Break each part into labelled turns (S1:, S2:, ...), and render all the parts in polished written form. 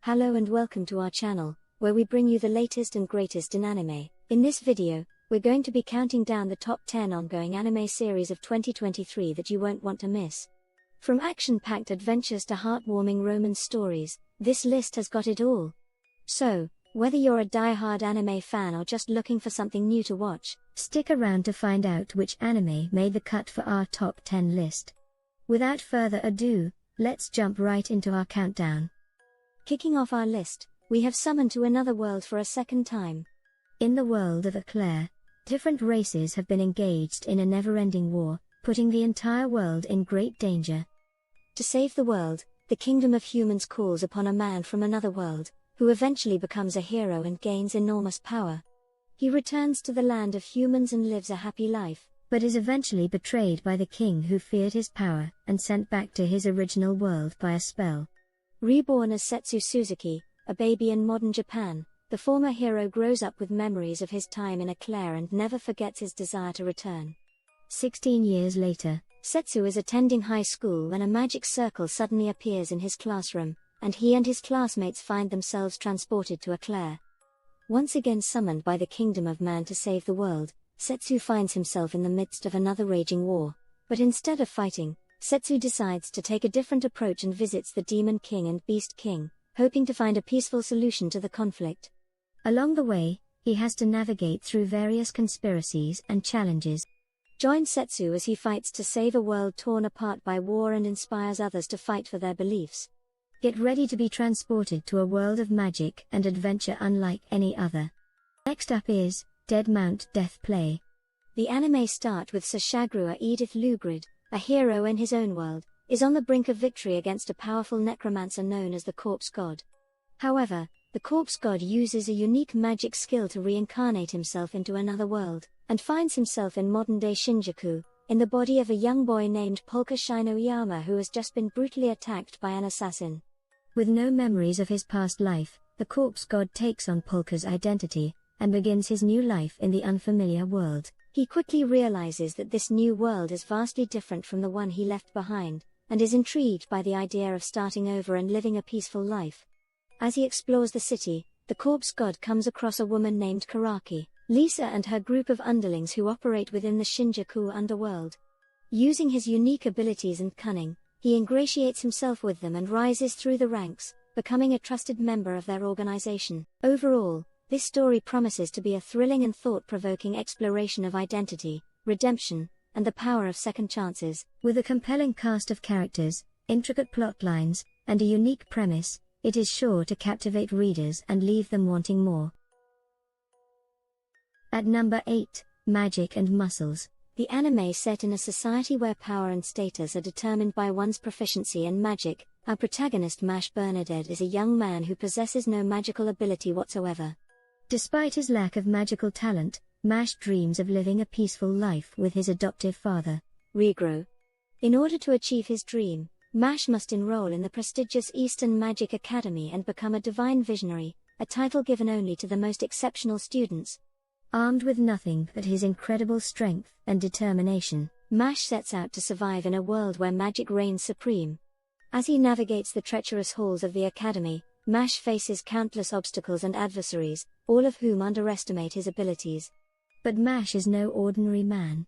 S1: Hello and welcome to our channel, where we bring you the latest and greatest in anime. In this video, we're going to be counting down the top 10 ongoing anime series of 2023 that you won't want to miss. From action-packed adventures to heartwarming romance stories, this list has got it all. So, whether you're a die-hard anime fan or just looking for something new to watch, stick around to find out which anime made the cut for our top 10 list. Without further ado, let's jump right into our countdown. Kicking off our list, we have summoned to another world for a second time. In the world of Eclair, different races have been engaged in a never-ending war, putting the entire world in great danger. To save the world, the kingdom of humans calls upon a man from another world, who eventually becomes a hero and gains enormous power. He returns to the land of humans and lives a happy life, but is eventually betrayed by the king who feared his power and sent back to his original world by a spell. Reborn as Setsu Suzuki, a baby in modern Japan, the former hero grows up with memories of his time in Eclair and never forgets his desire to return. 16 years later, Setsu is attending high school when a magic circle suddenly appears in his classroom, and he and his classmates find themselves transported to Eclair. Once again summoned by the kingdom of man to save the world, Setsu finds himself in the midst of another raging war, but instead of fighting, Setsu decides to take a different approach and visits the Demon King and Beast King, hoping to find a peaceful solution to the conflict. Along the way, he has to navigate through various conspiracies and challenges. Join Setsu as he fights to save a world torn apart by war and inspires others to fight for their beliefs. Get ready to be transported to a world of magic and adventure unlike any other. Next up is Dead Mount Death Play. The anime start with Sashagrua Edith Lugrid, a hero in his own world, is on the brink of victory against a powerful necromancer known as the Corpse God. However, the Corpse God uses a unique magic skill to reincarnate himself into another world, and finds himself in modern-day Shinjuku, in the body of a young boy named Polka Shinoyama who has just been brutally attacked by an assassin. With no memories of his past life, the Corpse God takes on Polka's identity, and begins his new life in the unfamiliar world. He quickly realizes that this new world is vastly different from the one he left behind, and is intrigued by the idea of starting over and living a peaceful life. As he explores the city, the Corpse God comes across a woman named Karaki, Lisa, and her group of underlings who operate within the Shinjuku underworld. Using his unique abilities and cunning, he ingratiates himself with them and rises through the ranks, becoming a trusted member of their organization. Overall, this story promises to be a thrilling and thought-provoking exploration of identity, redemption, and the power of second chances. With a compelling cast of characters, intricate plot lines, and a unique premise, it is sure to captivate readers and leave them wanting more. At number 8, Magic and Muscles. The anime set in a society where power and status are determined by one's proficiency in magic. Our protagonist Mash Bernadette is a young man who possesses no magical ability whatsoever. Despite his lack of magical talent, Mash dreams of living a peaceful life with his adoptive father, Regro. In order to achieve his dream, Mash must enroll in the prestigious Eastern Magic Academy and become a Divine Visionary, a title given only to the most exceptional students. Armed with nothing but his incredible strength and determination, Mash sets out to survive in a world where magic reigns supreme. As he navigates the treacherous halls of the academy, Mash faces countless obstacles and adversaries, all of whom underestimate his abilities. But Mash is no ordinary man.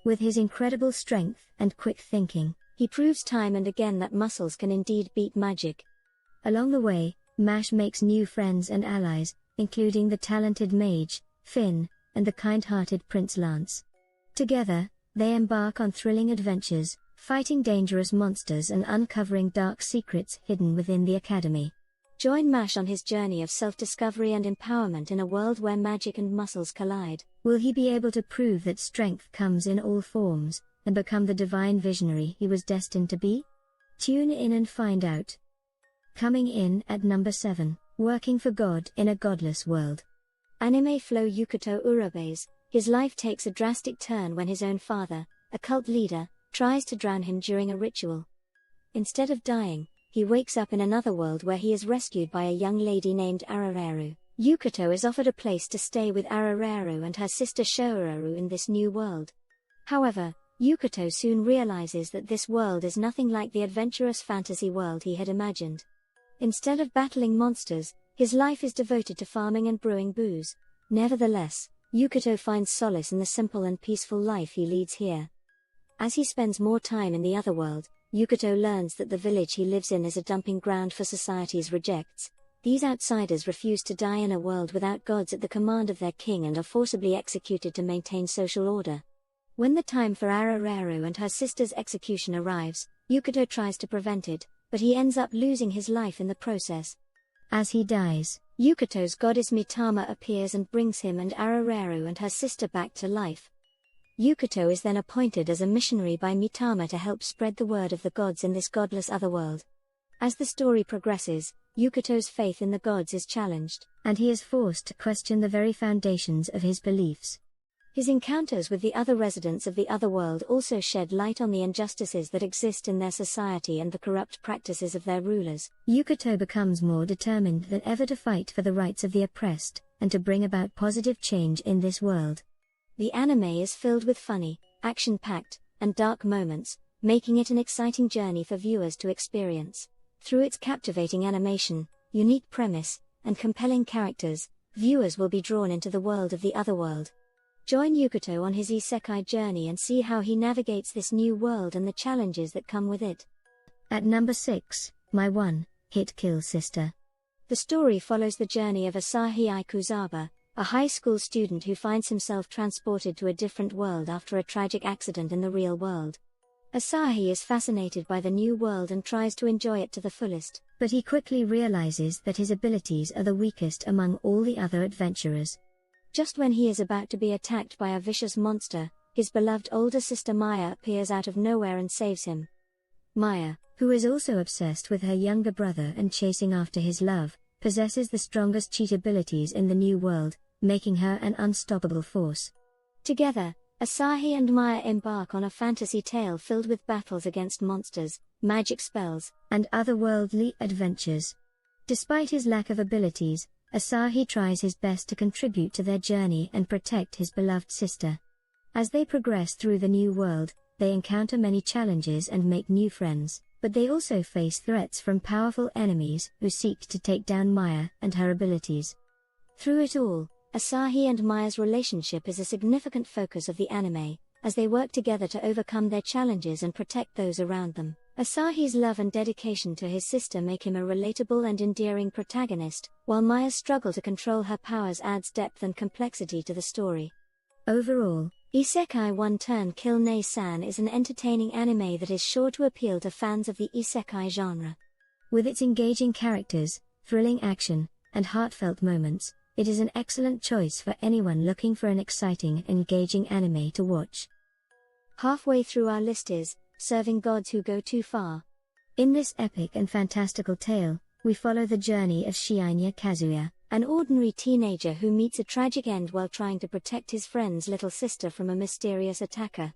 S1: With his incredible strength and quick thinking, he proves time and again that muscles can indeed beat magic. Along the way, Mash makes new friends and allies, including the talented mage, Finn, and the kind-hearted Prince Lance. Together, they embark on thrilling adventures, fighting dangerous monsters and uncovering dark secrets hidden within the academy. Join Mash on his journey of self-discovery and empowerment in a world where magic and muscles collide. Will he be able to prove that strength comes in all forms, and become the divine visionary he was destined to be? Tune in and find out. Coming in at number 7, Working for God in a Godless World. Anime Flow Yukato Urabe's, his life takes a drastic turn when his own father, a cult leader, tries to drown him during a ritual. Instead of dying, he wakes up in another world where he is rescued by a young lady named Arareru. Yukato is offered a place to stay with Arareru and her sister Shouraru in this new world. However, Yukato soon realizes that this world is nothing like the adventurous fantasy world he had imagined. Instead of battling monsters, his life is devoted to farming and brewing booze. Nevertheless, Yukato finds solace in the simple and peaceful life he leads here. As he spends more time in the otherworld, Yukato learns that the village he lives in is a dumping ground for society's rejects. These outsiders refuse to die in a world without gods at the command of their king and are forcibly executed to maintain social order. When the time for Arararo and her sister's execution arrives, Yukato tries to prevent it, but he ends up losing his life in the process. As he dies, Yukato's goddess Mitama appears and brings him and Arararo and her sister back to life. Yukato is then appointed as a missionary by Mitama to help spread the word of the gods in this godless otherworld. As the story progresses, Yukato's faith in the gods is challenged, and he is forced to question the very foundations of his beliefs. His encounters with the other residents of the otherworld also shed light on the injustices that exist in their society and the corrupt practices of their rulers. Yukato becomes more determined than ever to fight for the rights of the oppressed, and to bring about positive change in this world. The anime is filled with funny, action-packed, and dark moments, making it an exciting journey for viewers to experience. Through its captivating animation, unique premise, and compelling characters, viewers will be drawn into the world of the otherworld. Join Yukato on his isekai journey and see how he navigates this new world and the challenges that come with it. At number 6, My One-Hit Kill Sister. The story follows the journey of Asahi Aikuzaba, a high school student who finds himself transported to a different world after a tragic accident in the real world. Asahi is fascinated by the new world and tries to enjoy it to the fullest, but he quickly realizes that his abilities are the weakest among all the other adventurers. Just when he is about to be attacked by a vicious monster, his beloved older sister Maya appears out of nowhere and saves him. Maya, who is also obsessed with her younger brother and chasing after his love, possesses the strongest cheat abilities in the new world, making her an unstoppable force. Together, Asahi and Maya embark on a fantasy tale filled with battles against monsters, magic spells, and otherworldly adventures. Despite his lack of abilities, Asahi tries his best to contribute to their journey and protect his beloved sister. As they progress through the new world, they encounter many challenges and make new friends, but they also face threats from powerful enemies who seek to take down Maya and her abilities. Through it all, Asahi and Maya's relationship is a significant focus of the anime, as they work together to overcome their challenges and protect those around them. Asahi's love and dedication to his sister make him a relatable and endearing protagonist, while Maya's struggle to control her powers adds depth and complexity to the story. Overall, Isekai One Turn Kill Nei-san is an entertaining anime that is sure to appeal to fans of the isekai genre. With its engaging characters, thrilling action, and heartfelt moments, it is an excellent choice for anyone looking for an exciting, engaging anime to watch. Halfway through our list is Serving Gods Who Go Too Far. In this epic and fantastical tale, we follow the journey of Shinya Kazuya, an ordinary teenager who meets a tragic end while trying to protect his friend's little sister from a mysterious attacker.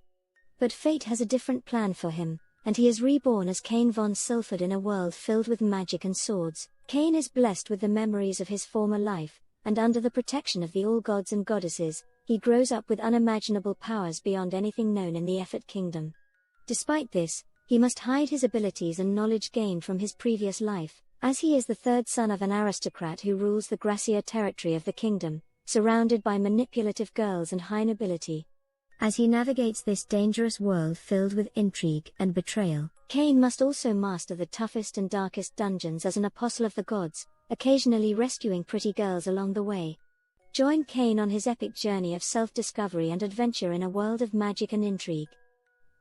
S1: But fate has a different plan for him, and he is reborn as Kane von Silford in a world filled with magic and swords. Kane is blessed with the memories of his former life, and under the protection of the all-gods and goddesses, he grows up with unimaginable powers beyond anything known in the Effort Kingdom. Despite this, he must hide his abilities and knowledge gained from his previous life, as he is the third son of an aristocrat who rules the Gracia territory of the kingdom, surrounded by manipulative girls and high nobility. As he navigates this dangerous world filled with intrigue and betrayal, Kane must also master the toughest and darkest dungeons as an apostle of the gods, occasionally rescuing pretty girls along the way. Join Kane on his epic journey of self-discovery and adventure in a world of magic and intrigue.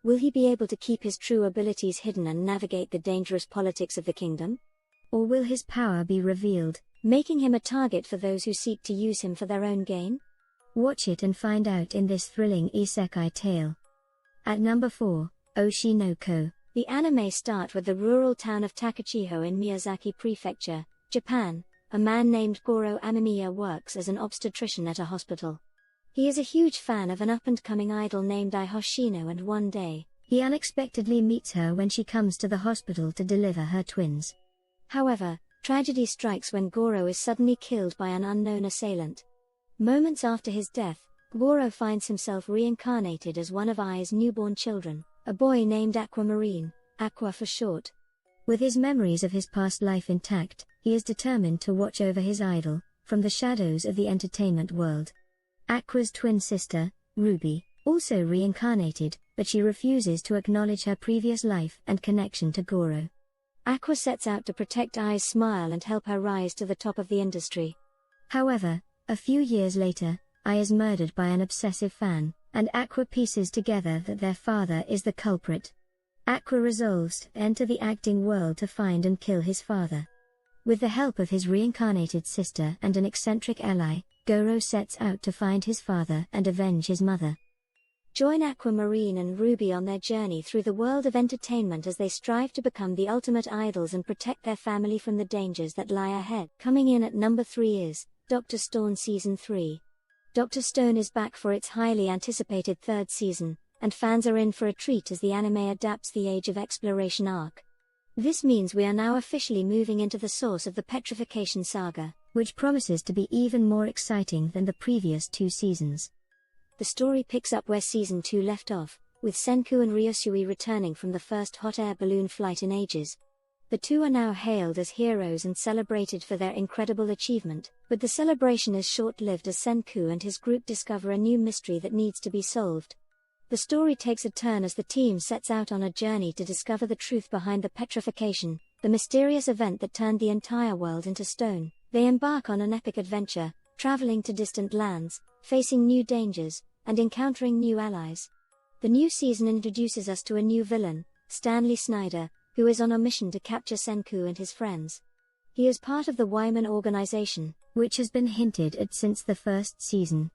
S1: Will he be able to keep his true abilities hidden and navigate the dangerous politics of the kingdom? Or will his power be revealed, making him a target for those who seek to use him for their own gain? Watch it and find out in this thrilling isekai tale. At number 4, Oshinoko. The anime start with the rural town of Takachiho in Miyazaki Prefecture, Japan. A man named Goro Amemiya works as an obstetrician at a hospital. He is a huge fan of an up-and-coming idol named Ai Hoshino, and one day, he unexpectedly meets her when she comes to the hospital to deliver her twins. However, tragedy strikes when Goro is suddenly killed by an unknown assailant. Moments after his death, Goro finds himself reincarnated as one of Ai's newborn children, a boy named Aquamarine, Aqua for short. With his memories of his past life intact, he is determined to watch over his idol, from the shadows of the entertainment world. Aqua's twin sister, Ruby, also reincarnated, but she refuses to acknowledge her previous life and connection to Goro. Aqua sets out to protect Ai's smile and help her rise to the top of the industry. However, a few years later, Ai is murdered by an obsessive fan, and Aqua pieces together that their father is the culprit. Aqua resolves to enter the acting world to find and kill his father. With the help of his reincarnated sister and an eccentric ally, Goro sets out to find his father and avenge his mother. Join Aquamarine and Ruby on their journey through the world of entertainment as they strive to become the ultimate idols and protect their family from the dangers that lie ahead. Coming in at number 3 is Dr. Stone Season 3. Dr. Stone is back for its highly anticipated 3rd season, and fans are in for a treat as the anime adapts the Age of Exploration arc. This means we are now officially moving into the source of the Petrification saga, which promises to be even more exciting than the previous 2 seasons. The story picks up where Season 2 left off, with Senku and Ryosui returning from the first hot air balloon flight in ages. The two are now hailed as heroes and celebrated for their incredible achievement, but the celebration is short-lived as Senku and his group discover a new mystery that needs to be solved. The story takes a turn as the team sets out on a journey to discover the truth behind the petrification, the mysterious event that turned the entire world into stone. They embark on an epic adventure, traveling to distant lands, facing new dangers, and encountering new allies. The new season introduces us to a new villain, Stanley Snyder, who is on a mission to capture Senku and his friends. He is part of the Wyman organization, which has been hinted at since the first season.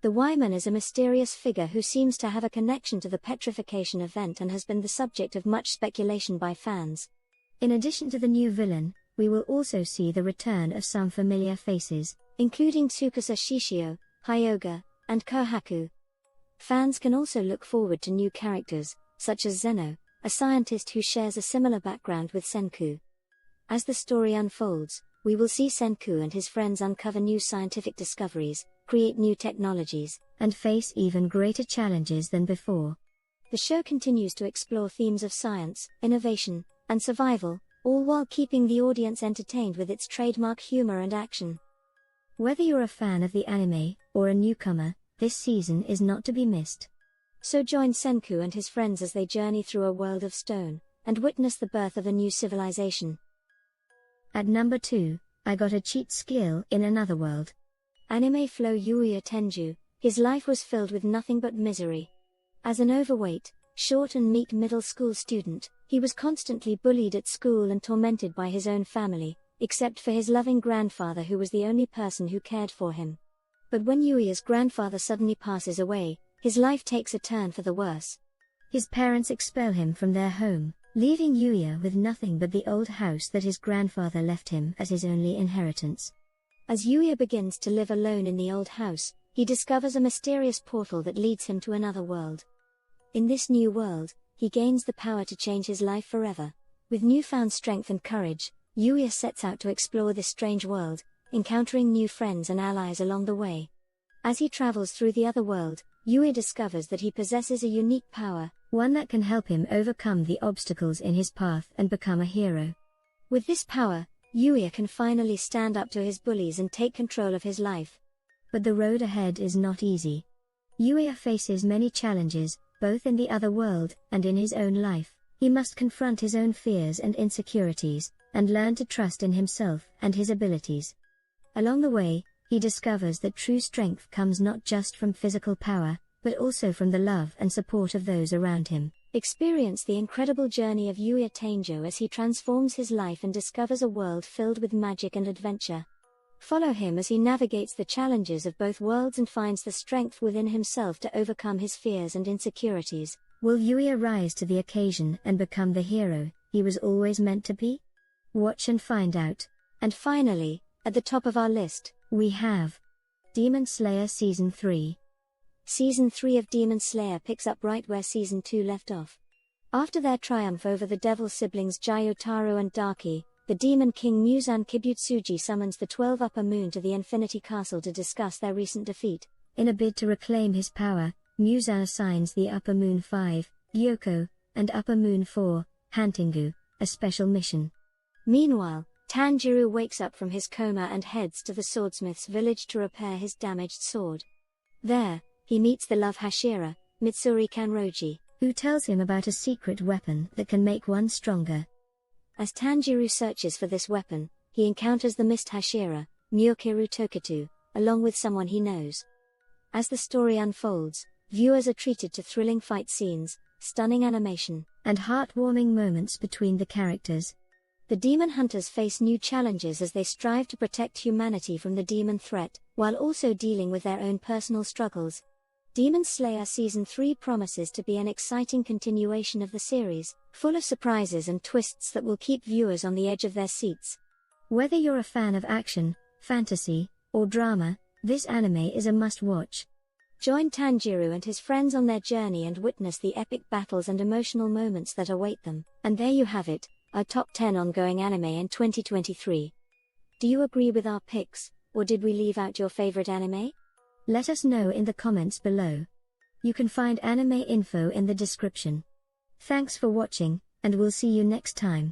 S1: The Wyman is a mysterious figure who seems to have a connection to the petrification event and has been the subject of much speculation by fans. In addition to the new villain, we will also see the return of some familiar faces, including Tsukasa Shishio, Hyoga, and Kohaku. Fans can also look forward to new characters, such as Zeno, a scientist who shares a similar background with Senku. As the story unfolds, we will see Senku and his friends uncover new scientific discoveries, create new technologies, and face even greater challenges than before. The show continues to explore themes of science, innovation, and survival, all while keeping the audience entertained with its trademark humor and action. Whether you're a fan of the anime, or a newcomer, this season is not to be missed. So join Senku and his friends as they journey through a world of stone, and witness the birth of a new civilization. At number 2, I got a cheat skill in another world. Anime Flow Yuya Tenju, his life was filled with nothing but misery. As an overweight, short and meek middle school student, he was constantly bullied at school and tormented by his own family, except for his loving grandfather who was the only person who cared for him. But when Yuya's grandfather suddenly passes away, his life takes a turn for the worse. His parents expel him from their home, leaving Yuya with nothing but the old house that his grandfather left him as his only inheritance. As Yuya begins to live alone in the old house, he discovers a mysterious portal that leads him to another world. In this new world, he gains the power to change his life forever. With newfound strength and courage, Yuya sets out to explore this strange world, encountering new friends and allies along the way. As he travels through the other world, Yuya discovers that he possesses a unique power, one that can help him overcome the obstacles in his path and become a hero. With this power, Yuya can finally stand up to his bullies and take control of his life. But the road ahead is not easy. Yuya faces many challenges, both in the other world and in his own life. He must confront his own fears and insecurities, and learn to trust in himself and his abilities. Along the way, he discovers that true strength comes not just from physical power, but also from the love and support of those around him. Experience the incredible journey of Yuya Tenjo as he transforms his life and discovers a world filled with magic and adventure. Follow him as he navigates the challenges of both worlds and finds the strength within himself to overcome his fears and insecurities. Will Yuya rise to the occasion and become the hero he was always meant to be? Watch and find out. And finally, at the top of our list, we have Demon Slayer Season 3. Season 3 of Demon Slayer picks up right where Season 2 left off. After their triumph over the devil siblings Gyotaro and Daki, the Demon King Muzan Kibutsuji summons the 12 Upper Moon to the Infinity Castle to discuss their recent defeat. In a bid to reclaim his power, Muzan assigns the Upper Moon 5, Gyoko, and Upper Moon 4, Hantengu, a special mission. Meanwhile, Tanjiro wakes up from his coma and heads to the swordsmith's village to repair his damaged sword. There, he meets the love Hashira, Mitsuri Kanroji, who tells him about a secret weapon that can make one stronger. As Tanjiro searches for this weapon, he encounters the mist Hashira, Myokiru Tokitu, along with someone he knows. As the story unfolds, viewers are treated to thrilling fight scenes, stunning animation, and heartwarming moments between the characters. The demon hunters face new challenges as they strive to protect humanity from the demon threat, while also dealing with their own personal struggles. Demon Slayer Season 3 promises to be an exciting continuation of the series, full of surprises and twists that will keep viewers on the edge of their seats. Whether you're a fan of action, fantasy, or drama, this anime is a must-watch. Join Tanjiro and his friends on their journey and witness the epic battles and emotional moments that await them. And there you have it, our top 10 ongoing anime in 2023. Do you agree with our picks, or did we leave out your favorite anime? Let us know in the comments below. You can find anime info in the description. Thanks for watching, and we'll see you next time.